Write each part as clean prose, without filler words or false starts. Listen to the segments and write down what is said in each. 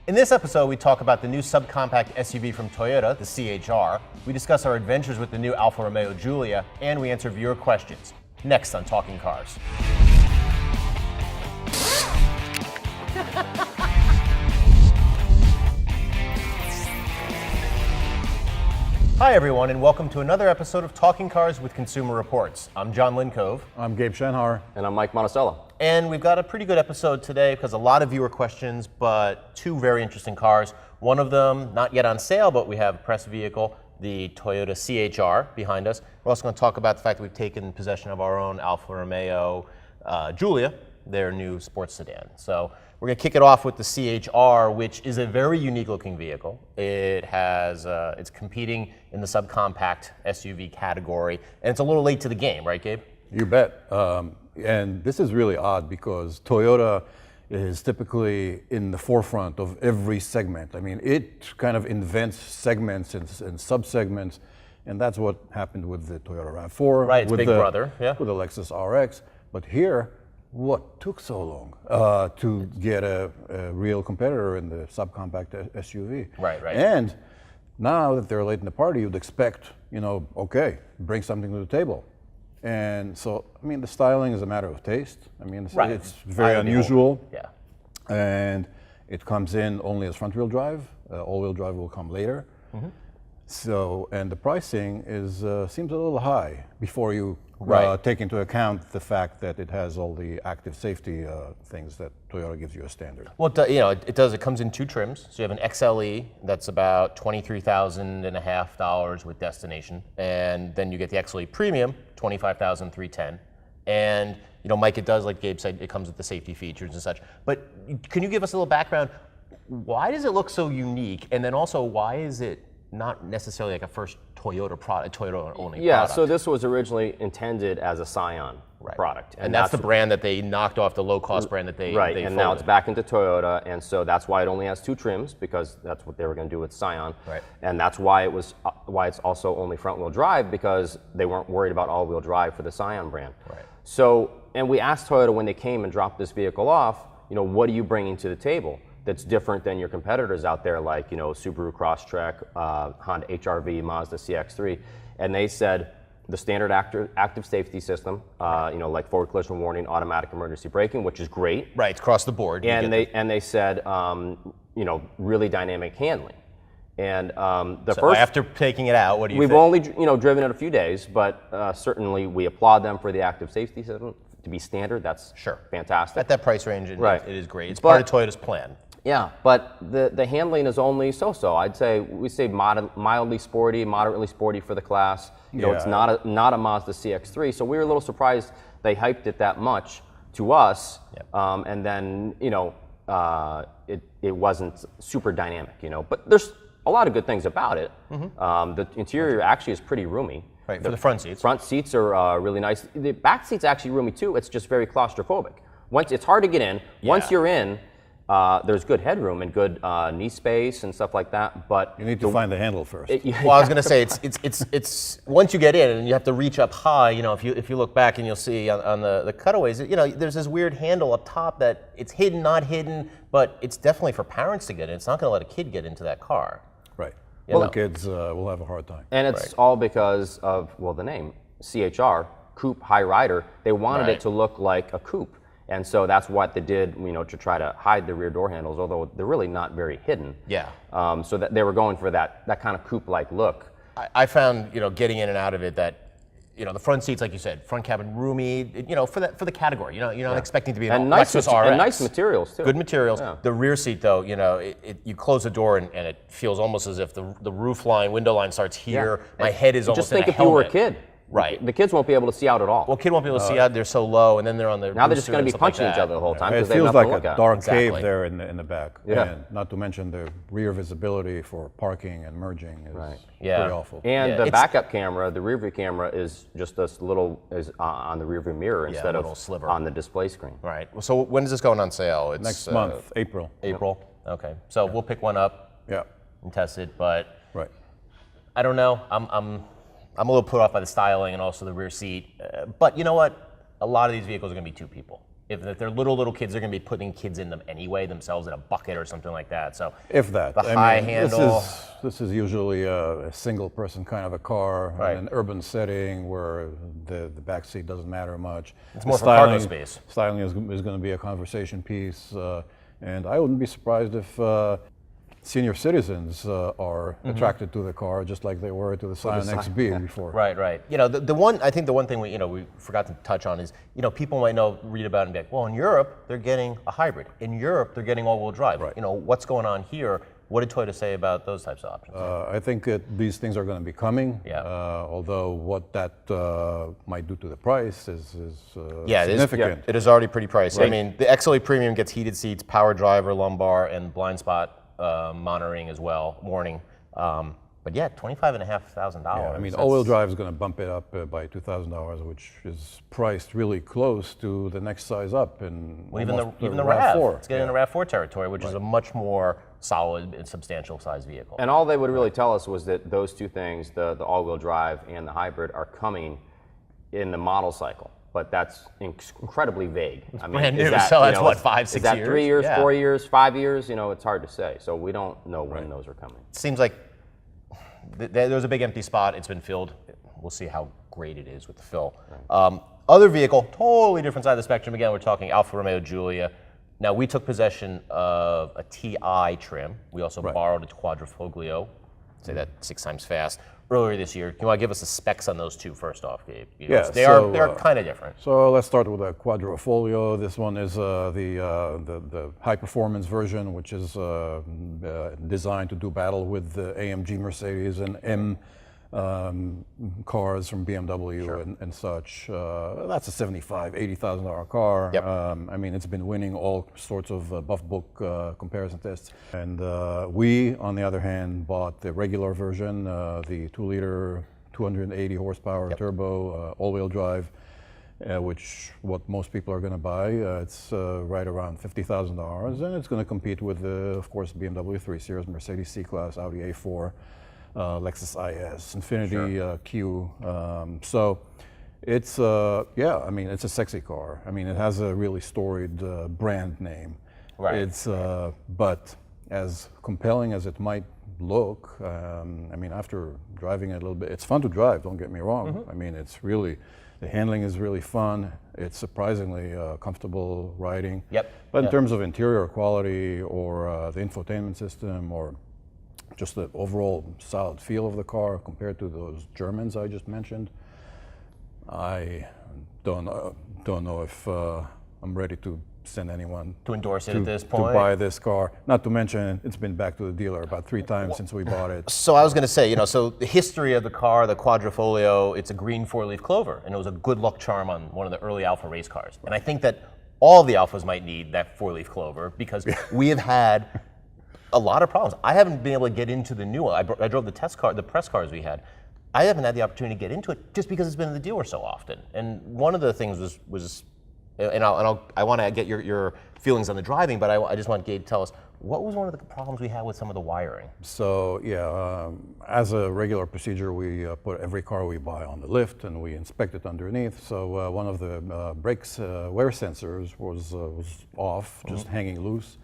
In this episode, we talk about the new subcompact SUV from Toyota, the CHR. We discuss our adventures with the new Alfa Romeo Giulia, and we answer viewer questions. Next on Talking Cars. Hi everyone, and welcome to another episode of Talking Cars with Consumer Reports. I'm John Lincove. I'm Gabe Shenhar. And I'm Mike Monticello. And we've got a pretty good episode today because a lot of viewer questions, but two very interesting cars. One of them, not yet on sale, but we have a press vehicle, the Toyota CHR behind us. We're also going to talk about the fact that we've taken possession of our own Alfa Romeo Giulia, their new sports sedan. So we're going to kick it off with the CHR, which is a very unique looking vehicle. It has, it's competing in the subcompact SUV category, and it's a little late to the game, right, Gabe? You bet. And this is really odd because Toyota is typically in the forefront of every segment. I mean, it kind of invents segments and sub-segments, and that's what happened with the Toyota RAV4. Right, it's with big brother, yeah. With the Lexus RX. But here, what took so long to get a real competitor in the subcompact SUV? Right. And now that they're late in the party, you'd expect, okay, bring something to the table. And so, I mean, the styling is a matter of taste. I mean, it's very unusual. Yeah. And it comes in only as front-wheel drive. All-wheel drive will come later. Mm-hmm. So, and the pricing is seems a little high before you take into account the fact that it has all the active safety things that Toyota gives you as standard. Well, it does. It comes in two trims. So you have an XLE that's about $23,500 with destination, and then you get the XLE Premium, $25,310. And Mike, it does, like Gabe said, it comes with the safety features and such. But can you give us a little background? Why does it look so unique? And then also, why is it not necessarily like a first Toyota product, Toyota only product? Yeah, so this was originally intended as a Scion product. And that's the brand that they knocked off, the low-cost brand that they Right, they and folded. now it's back into Toyota, and so that's why it only has two trims, because that's what they were going to do with Scion. Right. And that's why why it's also only front-wheel drive, because they weren't worried about all-wheel drive for the Scion brand. Right. So, and we asked Toyota when they came and dropped this vehicle off, what are you bringing to the table that's different than your competitors out there, like Subaru Crosstrek, Honda HR-V, Mazda CX-3, and they said the standard active safety system, like forward collision warning, automatic emergency braking, which is great. Right, it's across the board. And they said really dynamic handling. And after taking it out, what do you think? We've only driven it a few days, but certainly we applaud them for the active safety system to be standard. That's fantastic. At that price range, it is great. It's part of Toyota's plan. Yeah, but the handling is only so-so. I'd say we say mildly sporty, moderately sporty for the class. It's not a Mazda CX-3, so we were a little surprised they hyped it that much to us, and then it wasn't super dynamic, But there's a lot of good things about it. Mm-hmm. The interior actually is pretty roomy. Right, for the front seats. Front seats are really nice. The back seat's actually roomy too. It's just very claustrophobic. It's hard to get in. Once you're in, there's good headroom and good knee space and stuff like that, but you need to find the handle first. Well, I was going to say it's once you get in and you have to reach up high. If you look back and you'll see on the cutaways, there's this weird handle up top that it's hidden, not hidden, but it's definitely for parents to get in. It's not going to let a kid get into that car. Right. Well, kids will have a hard time. And it's all because of the name CHR, Coupe High Rider. They wanted it to look like a coupe. And so that's what they did, to try to hide the rear door handles, although they're really not very hidden. Yeah. So that they were going for that kind of coupe-like look. I found, getting in and out of it that, the front seats, like you said, front cabin roomy, for the category. You're not expecting to be an Lexus RX. And nice materials too. Good materials. Yeah. The rear seat, though, you close the door and it feels almost as if the roof line, window line starts here. My head is almost in a helmet. Just think if you were a kid. Right. The kids won't be able to see out at all. Well, kid won't be able to see out. They're so low, and then they're on the. Now they're just going to be punching each other the whole time. It they feels have like nothing to a look dark at. cave there in the back. Yeah. And not to mention the rear visibility for parking and merging is pretty awful. And the backup camera, the rear view camera, is just this little on the rear view mirror instead of on the display screen. Right. So when is this going on sale? It's next month, April. April. Okay. So we'll pick one up. And test it, but I don't know. I'm a little put off by the styling and also the rear seat. But you know what? A lot of these vehicles are going to be two people. If they're little kids, they're going to be putting kids in them anyway, themselves in a bucket or something like that. So if that. the high handle. This is usually a single person kind of a car in an urban setting where the back seat doesn't matter much. It's more for cargo space. Styling is going to be a conversation piece, and I wouldn't be surprised if senior citizens are attracted to the car just like they were to the Scion XB before. Right. You know, I think the one thing we forgot to touch on is, people might read about it and be like, well, in Europe they're getting a hybrid. In Europe they're getting all-wheel drive. Right. What's going on here? What did Toyota say about those types of options? I think these things are going to be coming. Yeah. Although what that might do to the price is It significant. is already pretty pricey. Right. I mean, the XLE Premium gets heated seats, power driver, lumbar, and blind spot monitoring as well, warning. But yeah, $25,500. Yeah, I mean, all-wheel drive is going to bump it up by $2,000, which is priced really close to the next size up. And even the RAV4. RAV4. It's getting in the RAV4 territory, which is a much more solid and substantial size vehicle. And all they would really tell us was that those two things, the all-wheel drive and the hybrid, are coming in the model cycle. But that's incredibly vague. I mean, brand new, so that's what, 5, 6 years? Is that years? 3 years, Yeah. 4 years, 5 years? It's hard to say. So we don't know when those are coming. It seems like there's a big empty spot. It's been filled. We'll see how great it is with the fill. Other vehicle, totally different side of the spectrum. Again, we're talking Alfa Romeo Giulia. Now, we took possession of a TI trim. We also borrowed a Quadrifoglio, say that 6 times fast, earlier this year. Can you want to give us the specs on those two first off, Gabe? Yeah, they're kind of different. So let's start with the Quadrifoglio. This one is the high-performance version, which is designed to do battle with the AMG Mercedes and M cars from BMW and such. That's a $75,000, $80,000 car. Yep. I mean, it's been winning all sorts of Buff Book comparison tests. And we, on the other hand, bought the regular version, the 2-liter, 280 horsepower turbo, all-wheel drive, which what most people are going to buy. It's right around $50,000, and it's going to compete with, of course, BMW 3 Series, Mercedes C-Class, Audi A4. Lexus IS, Infiniti Q. So it's, I mean, it's a sexy car. I mean, it has a really storied brand name. Right. It's, but as compelling as it might look, I mean, after driving it a little bit, it's fun to drive, don't get me wrong. I mean, it's really, the handling is really fun. It's surprisingly comfortable riding. Yep. But in terms of interior quality or the infotainment system or just the overall solid feel of the car compared to those Germans I just mentioned, I don't know if I'm ready to send anyone To endorse it at this point? to buy this car. Not to mention, it's been back to the dealer about 3 times since we bought it. So I was going to say, so the history of the car, the Quadrifoglio, it's a green 4-leaf clover, and it was a good luck charm on one of the early Alfa race cars. And I think that all of the Alfas might need that 4-leaf clover because we have had a lot of problems. I haven't been able to get into the new one. I drove the press cars we had. I haven't had the opportunity to get into it just because it's been in the dealer so often. And one of the things was I want to get your feelings on the driving, but I just want Gabe to tell us, what was one of the problems we had with some of the wiring? So as a regular procedure, we put every car we buy on the lift and we inspect it underneath. So one of the brakes wear sensors was off, just hanging loose.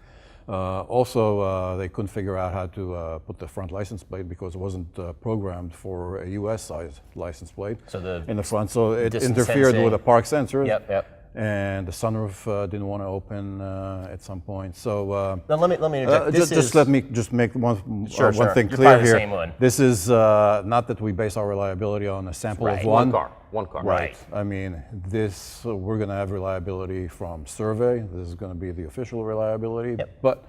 Also, they couldn't figure out how to put the front license plate because it wasn't programmed for a US size license plate in the front. So it interfered with the park sensors. Yep. And the sunroof didn't want to open at some point. So now let me interject. let me make one thing You're clear the here. same one. This is not that we base our reliability on a sample of one. One car. Right. I mean, this we're going to have reliability from survey. This is going to be the official reliability. But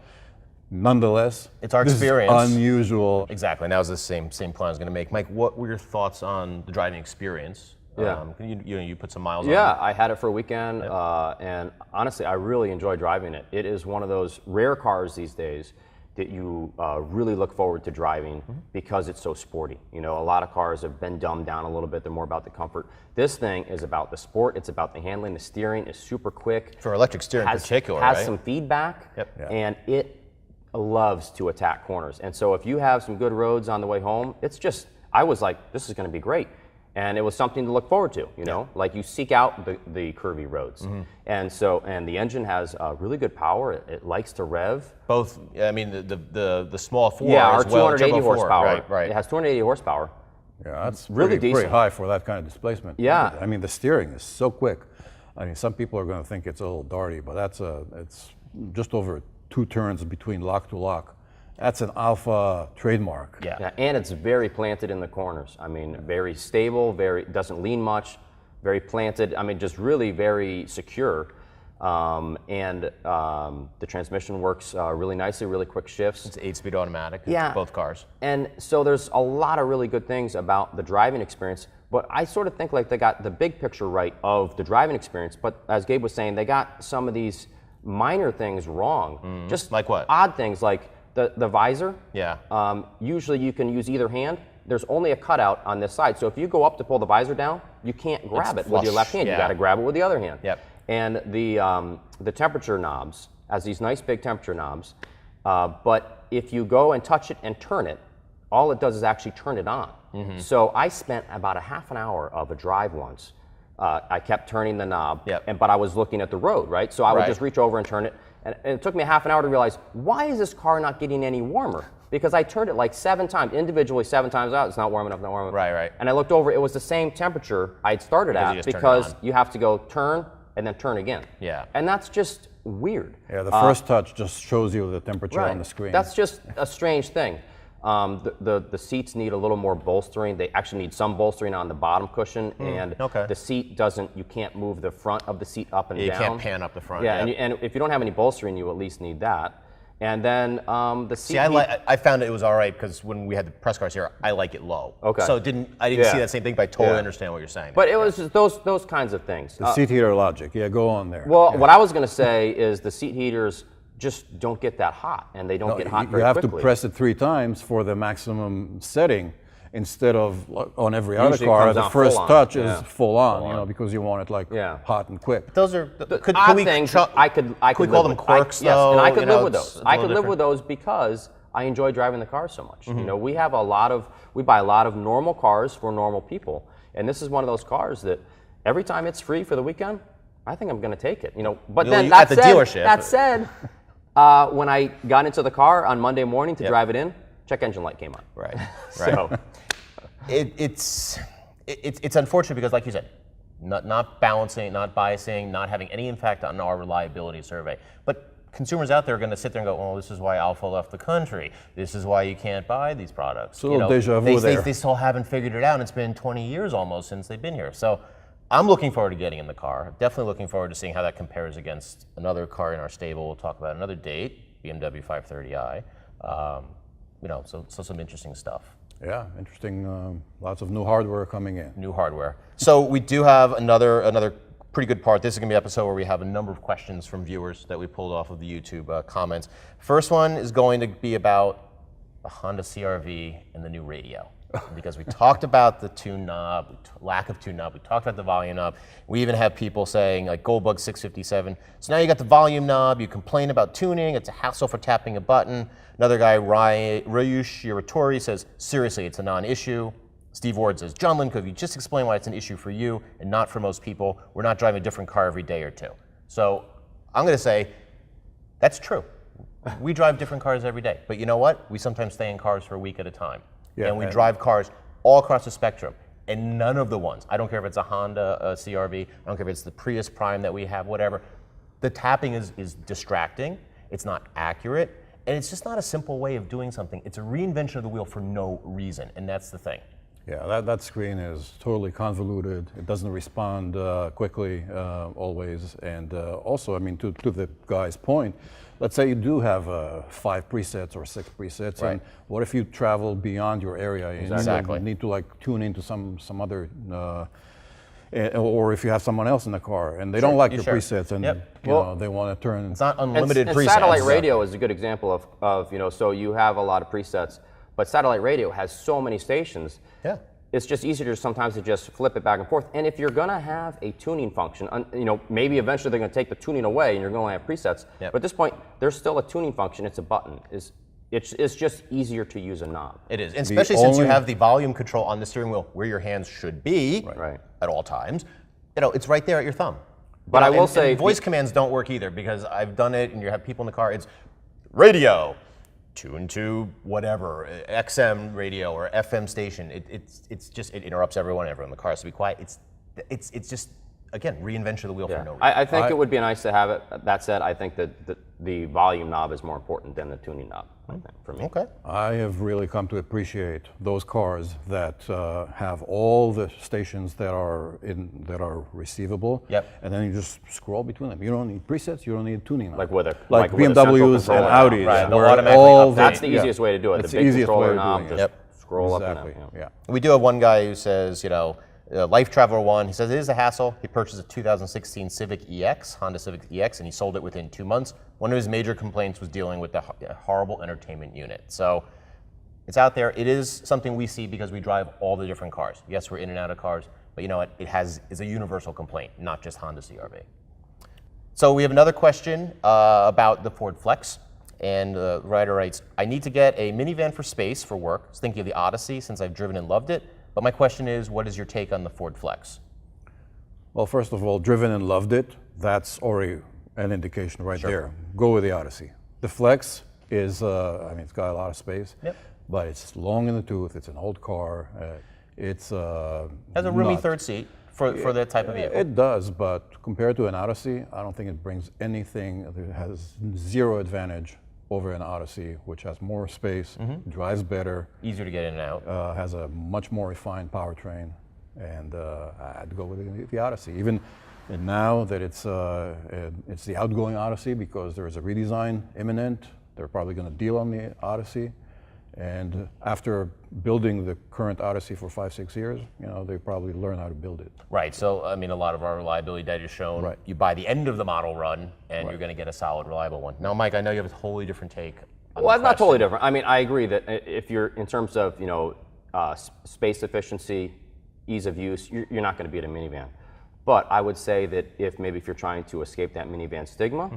nonetheless, it's our this experience. Is unusual. Exactly. And that was the same point I was going to make. Mike, what were your thoughts on the driving experience? Yeah. You put some miles on it. Yeah, I had it for a weekend, and honestly, I really enjoy driving it. It is one of those rare cars these days that you really look forward to driving because it's so sporty. A lot of cars have been dumbed down a little bit. They're more about the comfort. This thing is about the sport. It's about the handling. The steering is super quick. For electric steering in particular, has some feedback, and it loves to attack corners. And so if you have some good roads on the way home, I was like, this is going to be great. And it was something to look forward to, you know, like you seek out the curvy roads. And the engine has really good power. It likes to rev. Both, I mean, the small 4 Yeah, as our well, 280 turbo 4. horsepower. Right. It has 280 horsepower. Yeah, that's really pretty decent. high for that kind of displacement. Yeah. I mean, the steering is so quick. I mean, some people are going to think it's a little darty, but it's just over 2 turns between lock to lock. That's an Alfa trademark. Yeah. And it's very planted in the corners. I mean, very stable, doesn't lean much, very planted. I mean, just really very secure. The transmission works really nicely, really quick shifts. It's 8-speed automatic. Yeah. Both cars. And so there's a lot of really good things about the driving experience, but I sort of think like they got the big picture right of the driving experience, but as Gabe was saying, they got some of these minor things wrong. Just like what? Odd things like the visor. Yeah. Usually you can use either hand. There's only a cutout on this side, so if you go up to pull the visor down, you can't grab it with your left hand. Yeah. You got to grab it with the other hand. Yep. And the temperature knobs has these nice big temperature knobs, but if you go and touch it and turn it, all it does is actually turn it on. So I spent about a half an hour of a drive once. I kept turning the knob, but I was looking at the road, right? So I would just reach over and turn it, and it took me a half an hour to realize, why is this car not getting any warmer? Because I turned it like 7 times, individually 7 times out, it's not warm enough, not warm enough. Right. And I looked over, it was the same temperature I'd started at, because you have to go turn and then turn again. Yeah. And that's just weird. Yeah, the first touch just shows you the temperature on the screen. That's just a strange thing. The seats need a little more bolstering. They actually need some bolstering on the bottom cushion, and the seat doesn't. You can't move the front of the seat up and down. You can't pan up the front. Yeah, and if you don't have any bolstering, you at least need that. And then the seat. See, I found it was all right because when we had the press cars here, I like it low. Okay. So I didn't see that same thing, but I totally understand what you're saying. But it was just those kinds of things. The seat heater logic. Yeah, go on there. Well, what I was going to say is the seat heaters just don't get that hot, and they don't get hot very quickly. You have to press it 3 times for the maximum setting, instead of on every other Usually it car, comes the out first full on. touch Yeah. is full on, you know, because you want it like hot and quick. Those are could odd we things. I could we call them quirks, yes, though? and I could You live know, with it's those. a I little could live with different. those because I enjoy driving the car so much. You know, we buy a lot of normal cars for normal people, and this is one of those cars that every time it's free for the weekend, I think I'm going to take it. You know, but then at the dealership. That said, when I got into the car on Monday morning to drive it in, check engine light came on. Right. So It's unfortunate because, like you said, not balancing, not biasing, not having any impact on our reliability survey. But consumers out there are going to sit there and go, "Oh, this is why Alfa left the country. This is why you can't buy these products." So deja vu there. They still haven't figured it out. And it's been 20 years almost since they've been here. So I'm looking forward to getting in the car. Definitely looking forward to seeing how that compares against another car in our stable. We'll talk about another date, BMW 530i. You know, so some interesting stuff. Yeah, interesting. Lots of new hardware coming in. New hardware. So we do have another pretty good part. This is going to be an episode where we have a number of questions from viewers that we pulled off of the YouTube comments. First one is going to be about the Honda CR-V and the new radio. Because we talked about the tune knob, lack of tune knob, we talked about the volume knob. We even have people saying, like Goldbug 657, so now you got the volume knob, you complain about tuning, it's a hassle for tapping a button. Another guy, Ryush Yuratori, says, seriously, it's a non-issue. Steve Ward says, John Lynn, could you just explain why it's an issue for you and not for most people? We're not driving a different car every day or two. So I'm going to say, that's true. We drive different cars every day. But you know what? We sometimes stay in cars for a week at a time. Yeah, and we drive cars all across the spectrum. And none of the ones, I don't care if it's a Honda CR-V, I don't care if it's the Prius Prime that we have, whatever, the tapping is distracting, it's not accurate, and it's just not a simple way of doing something. It's a reinvention of the wheel for no reason, and that's the thing. Yeah, that screen is totally convoluted. It doesn't respond quickly always. And also, I mean, to the guy's point, let's say you do have 5 presets or 6 presets, and what if you travel beyond your area and you need to like tune into some other, or if you have someone else in the car and they don't like your presets and you know, they want to turn. It's not unlimited presets. And satellite radio is a good example of, you know, so you have a lot of presets, but satellite radio has so many stations. Yeah. It's just easier sometimes to just flip it back and forth. And if you're going to have a tuning function, you know, maybe eventually they're going to take the tuning away and you're going to have presets. But at this point, there's still a tuning function. It's a button. it's just easier to use a knob. It is, and especially since you only- have the volume control on the steering wheel where your hands should be Right. at all times. You know, it's right there at your thumb. But You know, I will and say, voice commands don't work either, because I've done it, and you have people in the car. It's radio, tune to whatever, XM radio or FM station. It's just, it interrupts everyone. Everyone in the car has to be quiet. It's just, again, reinvention of the wheel for no reason. I think it would be nice to have it. That said, I think that the volume knob is more important than the tuning knob, I think, for me. Okay. I have really come to appreciate those cars that have all the stations that are receivable. Yep. And then you just scroll between them. You don't need presets. You don't need tuning. Like with a like with a central BMWs and controller knob. Audis. Right, they'll where automatically all update. That's the easiest way to do it. That's The big easiest way controller of knob, doing just it. scroll Exactly. up and out. Yeah. We do have one guy who says, you know, Life Traveler 1, he says it is a hassle. He purchased a 2016 Civic EX, Honda Civic EX, and he sold it within 2 months. One of his major complaints was dealing with the horrible entertainment unit. So it's out there. It is something we see because we drive all the different cars. Yes, we're in and out of cars, but you know what? It's a universal complaint, not just Honda CR-V. So we have another question about the Ford Flex. And the writer writes, I need to get a minivan for space for work. I was thinking of the Odyssey since I've driven and loved it. But my question is, what is your take on the Ford Flex? Well, first of all, driven and loved it. That's already an indication right there. Go with the Odyssey. The Flex is, I mean, it's got a lot of space, but it's long in the tooth. It's an old car. It's Has a roomy third seat for that type of vehicle. It does, but compared to an Odyssey, I don't think it brings anything. It has zero advantage over an Odyssey, which has more space, drives better, Easier to get in and out. has a much more refined powertrain, and I'd go with the Odyssey. Even and now that it's the outgoing Odyssey, because there is a redesign imminent. They're probably going to deal on the Odyssey, and after building the current Odyssey for 5-6 years, you know, they probably learn how to build it. Right, so I mean, a lot of our reliability data has shown you buy the end of the model run and you're going to get a solid, reliable one. Now, Mike, I know you have a totally different take. Well, it's not totally different. I mean, I agree that if you're in terms of space efficiency, ease of use, you're not going to be at a minivan. But I would say that if you're trying to escape that minivan stigma,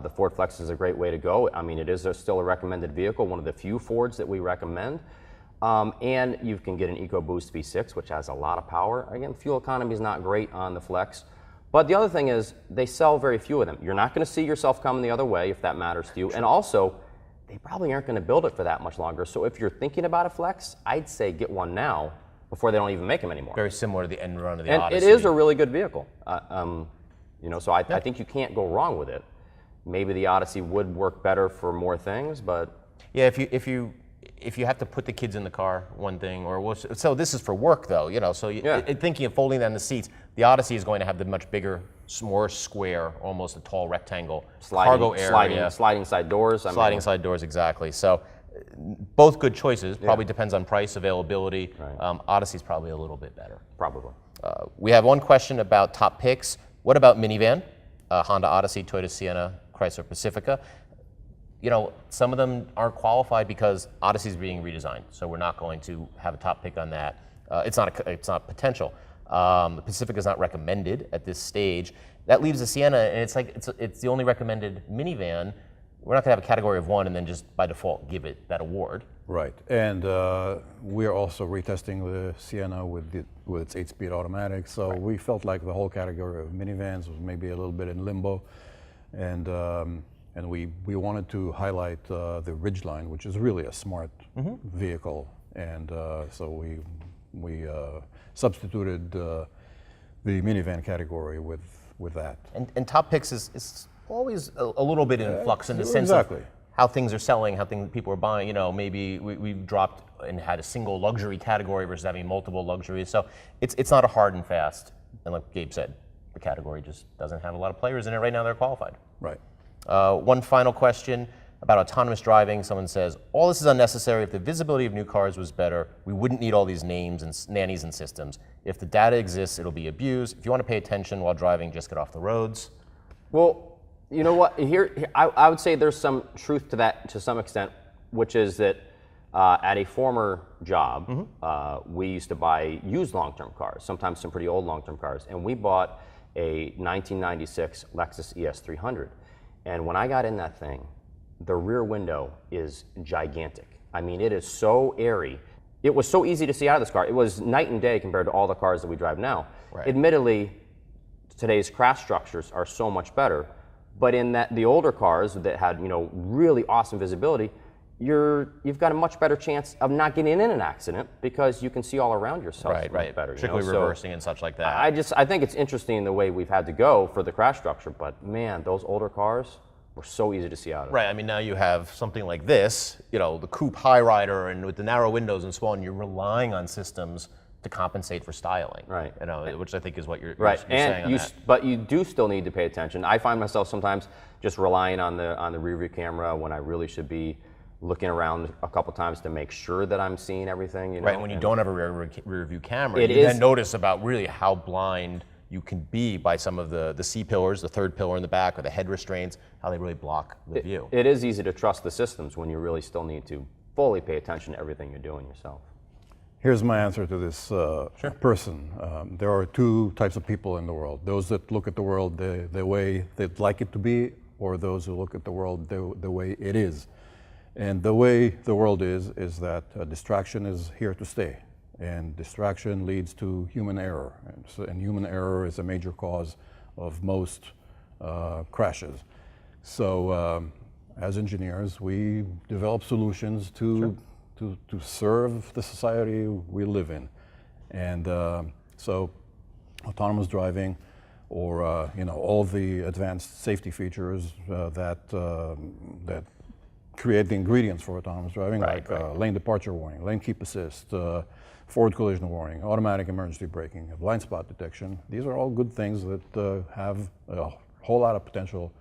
the Ford Flex is a great way to go. I mean, it is still a recommended vehicle, one of the few Fords that we recommend. And you can get an EcoBoost V6, which has a lot of power. Again, fuel economy is not great on the Flex. But the other thing is, they sell very few of them. You're not going to see yourself coming the other way if that matters to you. And also, they probably aren't going to build it for that much longer. So if you're thinking about a Flex, I'd say get one now before they don't even make them anymore. Very similar to the end run of the And Odyssey. it is a really good vehicle. So I think you can't go wrong with it. Maybe the Odyssey would work better for more things, but Yeah, if you have to put the kids in the car, one thing, so this is for work though, you know. So thinking of folding down the seats, the Odyssey is going to have the much bigger, more square, almost a tall rectangle cargo area, sliding side doors. sliding side doors, exactly. So both good choices. Probably depends on price, availability. Right. Odyssey's probably a little bit better. Probably. We have one question about top picks. What about minivan? Honda Odyssey, Toyota Sienna, Chrysler Pacifica. You know, some of them aren't qualified because Odyssey is being redesigned, so we're not going to have a top pick on that. It's not potential. The Pacifica is not recommended at this stage. That leaves the Sienna, and it's the only recommended minivan. We're not going to have a category of one and then just by default give it that award. Right, and we're also retesting the Sienna with its 8-speed automatic. So we felt like the whole category of minivans was maybe a little bit in limbo, and we wanted to highlight the Ridgeline, which is really a smart vehicle, and so we substituted the minivan category with that. And top picks is always a little bit in flux in the sense exactly. of how things are selling, how people are buying. You know, maybe we've dropped and had a single luxury category versus having multiple luxuries. So it's not a hard and fast. And like Gabe said, the category just doesn't have a lot of players in it right now. They're qualified. Right. One final question about autonomous driving. Someone says, all this is unnecessary. If the visibility of new cars was better, we wouldn't need all these names and nannies and systems. If the data exists, it'll be abused. If you want to pay attention while driving, just get off the roads. Well, you know what? Here I would say there's some truth to that to some extent, which is that at a former job, we used to buy used long-term cars, sometimes some pretty old long-term cars, and we bought a 1996 Lexus ES300. And when I got in that thing, the rear window is gigantic. I mean, it is so airy. It was so easy to see out of this car. It was night and day compared to all the cars that we drive now. Right. Admittedly, today's crash structures are so much better, but in the older cars that had, you know, really awesome visibility, you've got a much better chance of not getting in an accident because you can see all around yourself Right. better. Particularly you know? reversing and such like that. I think it's interesting the way we've had to go for the crash structure, but man, those older cars were so easy to see out of. Right. I mean, now you have something like this, you know, the coupe high rider, and with the narrow windows and so on, you're relying on systems to compensate for styling. Right. You know, which I think is what you're Right, saying on that. but you do still need to pay attention. I find myself sometimes just relying on the rear view camera when I really should be looking around a couple times to make sure that I'm seeing everything. You know? Right. When you don't have a rear view camera, It you is- then notice about really how blind you can be by some of the C-pillars, the third pillar in the back, or the head restraints, how they really block the view. It is easy to trust the systems when you really still need to fully pay attention to everything you're doing yourself. Here's my answer to this person. There are two types of people in the world: those that look at the world the way they'd like it to be, or those who look at the world the way it is. And the way the world is that distraction is here to stay. And distraction leads to human error. And human error is a major cause of most crashes. So as engineers, we develop solutions to serve the society we live in. And so autonomous driving, or you know, all the advanced safety features that create the ingredients for autonomous driving, Right, like lane departure warning, lane keep assist, forward collision warning, automatic emergency braking, blind spot detection. These are all good things that have a whole lot of potential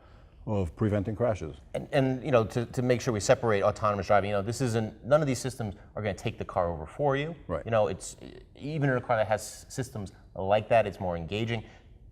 of preventing crashes. And you know, to make sure we separate autonomous driving, you know, none of these systems are going to take the car over for you. Right. You know, it's even in a car that has systems like that, it's more engaging.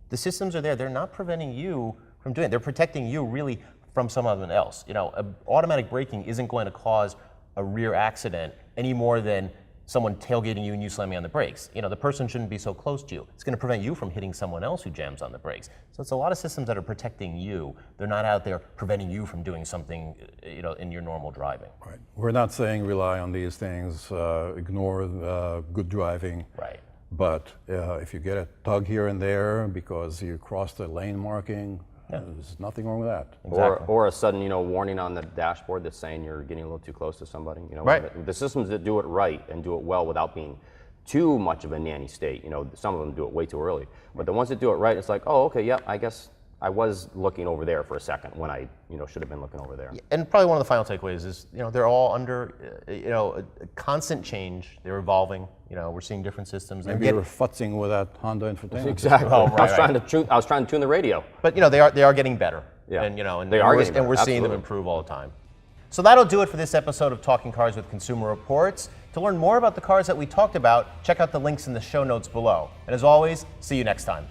The systems are there. They're not preventing you from doing it. They're protecting you really from someone else. You know, automatic braking isn't going to cause a rear accident any more than someone tailgating you and you slamming on the brakes. You know, the person shouldn't be so close to you. It's going to prevent you from hitting someone else who jams on the brakes. So it's a lot of systems that are protecting you. They're not out there preventing you from doing something, you know, in your normal driving. Right. We're not saying rely on these things, ignore good driving. Right. But if you get a tug here and there because you crossed a lane marking, there's nothing wrong with that. Exactly. Or a sudden, you know, warning on the dashboard that's saying you're getting a little too close to somebody. You know, Right. the systems that do it right and do it well without being too much of a nanny state. You know, some of them do it way too early. But the ones that do it right, it's like, oh, okay, yeah, I guess I was looking over there for a second when I, you know, should have been looking over there. And probably one of the final takeaways is, you know, they're all under, you know, a constant change. They're evolving. You know, we're seeing different systems. Maybe you were futzing with that Honda infotainment. Exactly. Oh, I was right. trying to tune the radio. But you know, they are getting better. Yeah. And you know, They are getting better, we're seeing them absolutely. improve all the time. So that'll do it for this episode of Talking Cars with Consumer Reports. To learn more about the cars that we talked about, check out the links in the show notes below. And as always, see you next time.